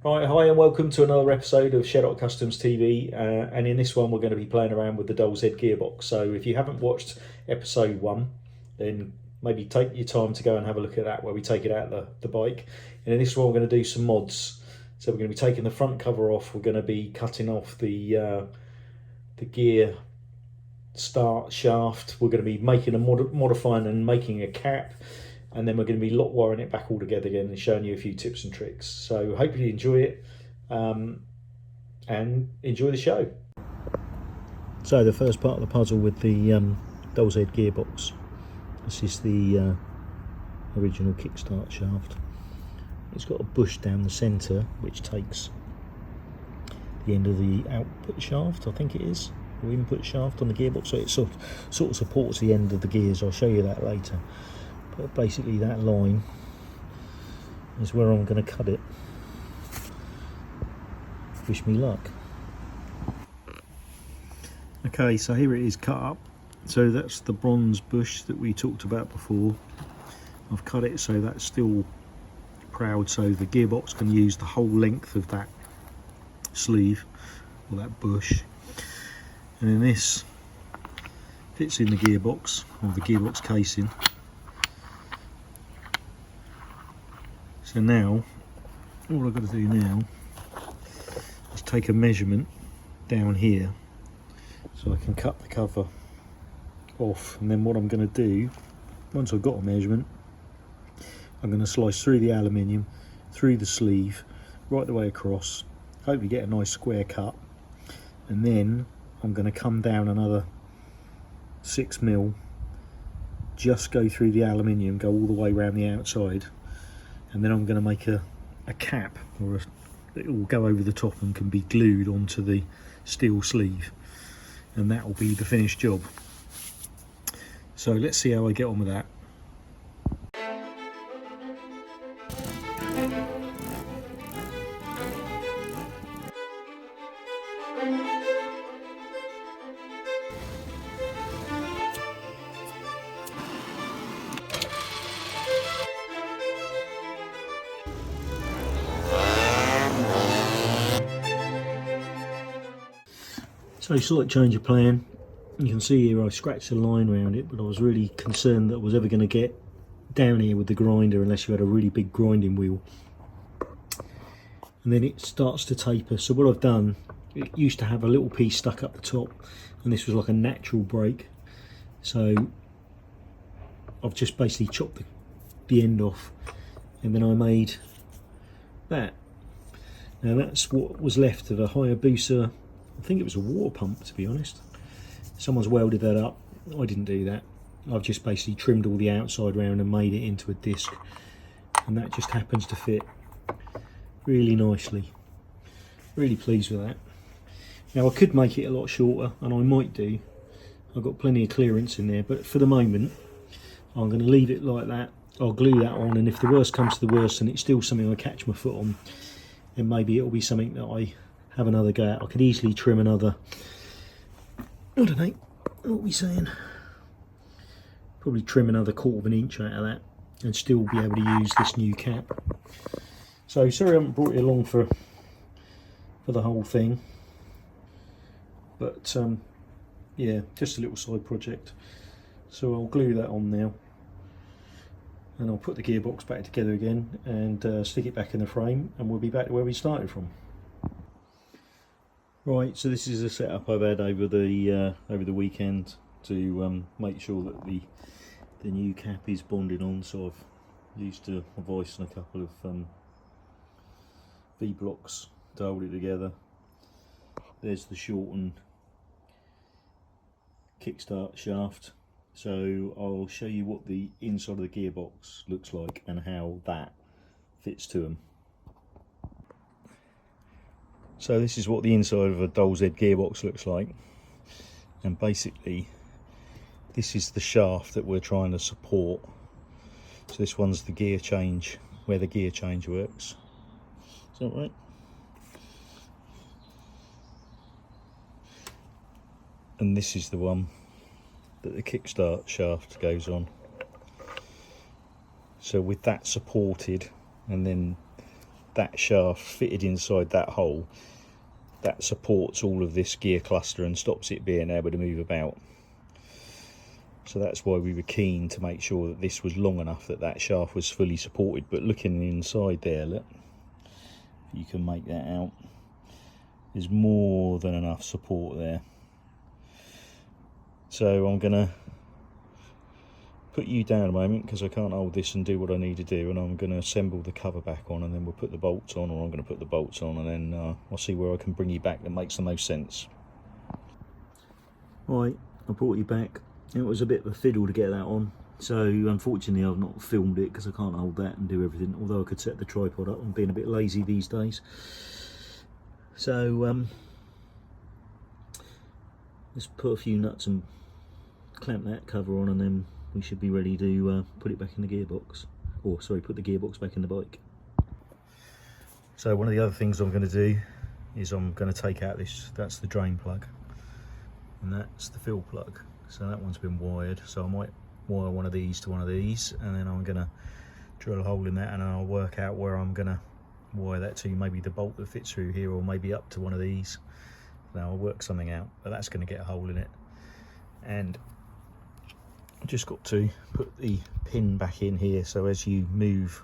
Right, hi and welcome to another episode of Shedot Customs TV, and in this one we're going to be playing around with the Doll's Head gearbox. So if you haven't watched episode 1, then maybe take your time to go and have a look at that, where we take it out the bike. And in this one we're going to do some mods. So we're going to be taking the front cover off, we're going to be cutting off the gear start shaft, we're going to be making modifying and making a cap, and then we're going to be lock wiring it back all together again and showing you a few tips and tricks. So hope you enjoy it, and enjoy the show. So the first part of the puzzle with the Doll's Head gearbox, this is the original kickstart shaft. It's got a bush down the centre which takes the end of the output shaft, I think it is, or input shaft on the gearbox, so it sort of supports the end of the gears. I'll show you that later. But basically that line is where I'm going to cut it. Wish me luck. Okay, so here it is cut up. So that's the bronze bush that we talked about before. I've cut it so that's still proud, so the gearbox can use the whole length of that sleeve or that bush. And then this fits in the gearbox, or the gearbox casing. So now, all I've got to do now is take a measurement down here so I can cut the cover off. And then what I'm going to do, once I've got a measurement, I'm going to slice through the aluminium, through the sleeve, right the way across. Hope you get a nice square cut. And then I'm going to come down another 6mm, just go through the aluminium, go all the way around the outside. And then I'm going to make a cap, or it will go over the top and can be glued onto the steel sleeve, and that will be the finished job. So let's see how I get on with that. So slight change of plan. You can see here I scratched a line around it, but I was really concerned that I was ever going to get down here with the grinder unless you had a really big grinding wheel. And then it starts to taper. So what I've done, it used to have a little piece stuck up the top, and this was like a natural break. So I've just basically chopped the end off, and then I made that. Now that's what was left of a Hayabusa. I think it was a water pump, to be honest. Someone's welded that up. I didn't do that. I've just basically trimmed all the outside round and made it into a disc, and that just happens to fit really nicely. Really pleased with that. Now I could make it a lot shorter, and I might do. I've got plenty of clearance in there, but for the moment I'm going to leave it like that. I'll glue that on, and if the worst comes to the worst and it's still something I catch my foot on, then maybe it'll be something that I have another go at. I could easily trim another, I don't know, what are we saying? Probably trim another 1/4 inch out of that and still be able to use this new cap. So sorry I haven't brought it along for the whole thing, but yeah, just a little side project. So I'll glue that on now, and I'll put the gearbox back together again and stick it back in the frame, and we'll be back to where we started from. Right, so this is a setup I've had over the weekend to make sure that the new cap is bonded on. So I've used a vise and a couple of V-blocks to hold it together. There's the shortened kickstart shaft. So I'll show you what the inside of the gearbox looks like and how that fits to them. So this is what the inside of a Doll's Head gearbox looks like, and basically this is the shaft that we're trying to support. So this one's the gear change, where the gear change works. Is that right? And this is the one that the kickstart shaft goes on. So with that supported, and then that shaft fitted inside that hole that supports all of this gear cluster and stops it being able to move about. So that's why we were keen to make sure that this was long enough that that shaft was fully supported. But looking inside there, look, if you can make that out, there's more than enough support there. So I'm gonna put you down a moment because I can't hold this and do what I need to do, and I'm going to assemble the cover back on, and then we'll put the bolts on, or I'm going to put the bolts on, and then I'll see where I can bring you back that makes the most sense. Right, I brought you back. It was a bit of a fiddle to get that on, so unfortunately I've not filmed it because I can't hold that and do everything, although I could set the tripod up. I'm being a bit lazy these days. So let's put a few nuts and clamp that cover on, and then we should be ready to put it back in the gearbox, or sorry, put the gearbox back in the bike. So one of the other things I'm going to do is I'm going to take out this, that's the drain plug, and that's the fill plug. So that one's been wired, so I might wire one of these to one of these, and then I'm going to drill a hole in that, and I'll work out where I'm going to wire that to, maybe the bolt that fits through here, or maybe up to one of these. Now I'll work something out, but that's going to get a hole in it. And I've just got to put the pin back in here, so as you move,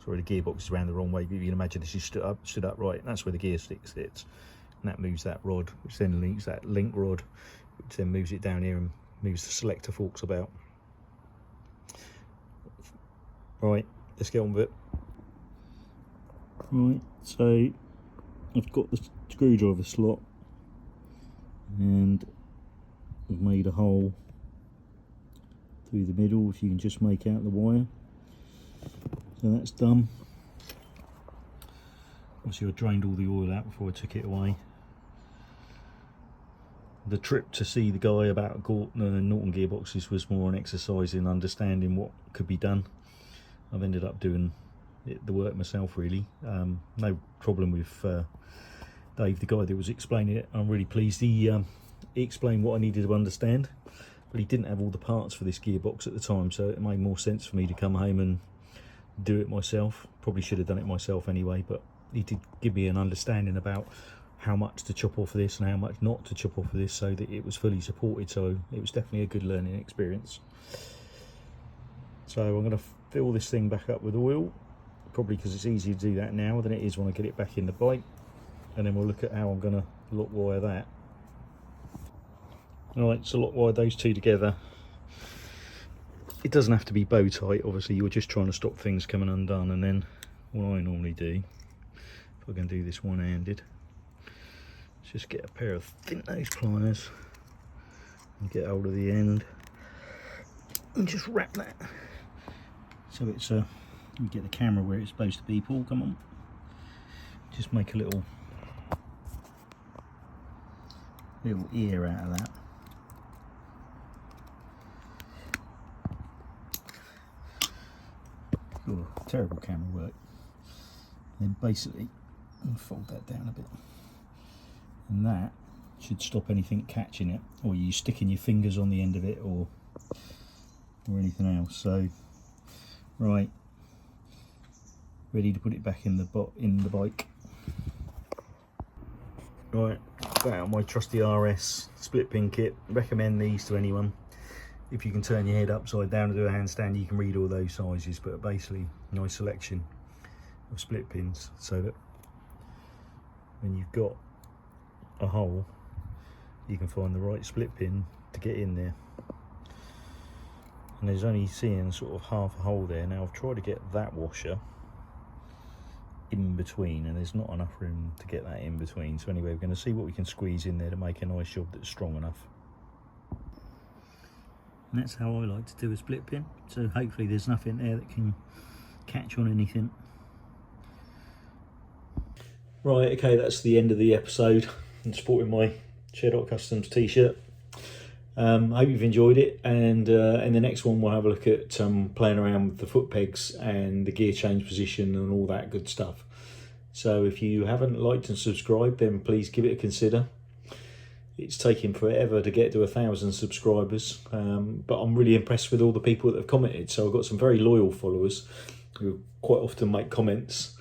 sorry, the gearbox is around the wrong way, but you can imagine this is stood up right, and that's where the gear stick sits, and that moves that rod, which then links that link rod, which then moves it down here and moves the selector forks about. Right, let's get on with it. Right, so I've got the screwdriver slot, and I've made a hole through the middle, if you can just make out the wire. So that's done. Obviously I drained all the oil out before I took it away. The trip to see the guy about Norton gearboxes was more an exercise in understanding what could be done. I've ended up doing the work myself, really. No problem with Dave, the guy that was explaining it. I'm really pleased he explained what I needed to understand, but he didn't have all the parts for this gearbox at the time, so it made more sense for me to come home and do it myself. Probably should have done it myself anyway, but he did give me an understanding about how much to chop off of this and how much not to chop off of this, so that it was fully supported. So it was definitely a good learning experience. So I'm going to fill this thing back up with oil, probably because it's easier to do that now than it is when I get it back in the bike, and then we'll look at how I'm going to lock wire that. Alright, so lock wire those two together. It doesn't have to be bow tight, obviously you're just trying to stop things coming undone, and then what I normally do, if I can do this one-handed, is just get a pair of thin nose pliers and get hold of the end and just wrap that so it's you get the camera where it's supposed to be. Paul, come on, just make a little ear out of that. Oh, terrible camera work. And then basically I'll fold that down a bit, and that should stop anything catching it, or you sticking your fingers on the end of it, or anything else. So right, ready to put it back in the bike. Right, got my trusty RS split pin kit. Recommend these to anyone. If you can turn your head upside down and do a handstand, you can read all those sizes, but basically nice selection of split pins, so that when you've got a hole, you can find the right split pin to get in there. And there's only seeing sort of half a hole there. Now I've tried to get that washer in between, and there's not enough room to get that in between. So anyway, we're going to see what we can squeeze in there to make a nice job that's strong enough. And that's how I like to do a split pin, so hopefully there's nothing there that can catch on anything. Right, okay, that's the end of the episode. I'm sporting my Shed.Hot Customs t-shirt. Hope you've enjoyed it, and in the next one we'll have a look at playing around with the foot pegs and the gear change position and all that good stuff. So if you haven't liked and subscribed, then please give it a consider. It's taken forever to get to 1,000 subscribers, but I'm really impressed with all the people that have commented. So I've got some very loyal followers who quite often make comments,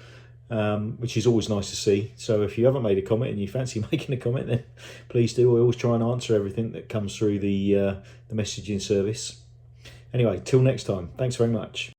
which is always nice to see. So if you haven't made a comment and you fancy making a comment, then please do. I always try and answer everything that comes through the messaging service. Anyway, till next time, thanks very much.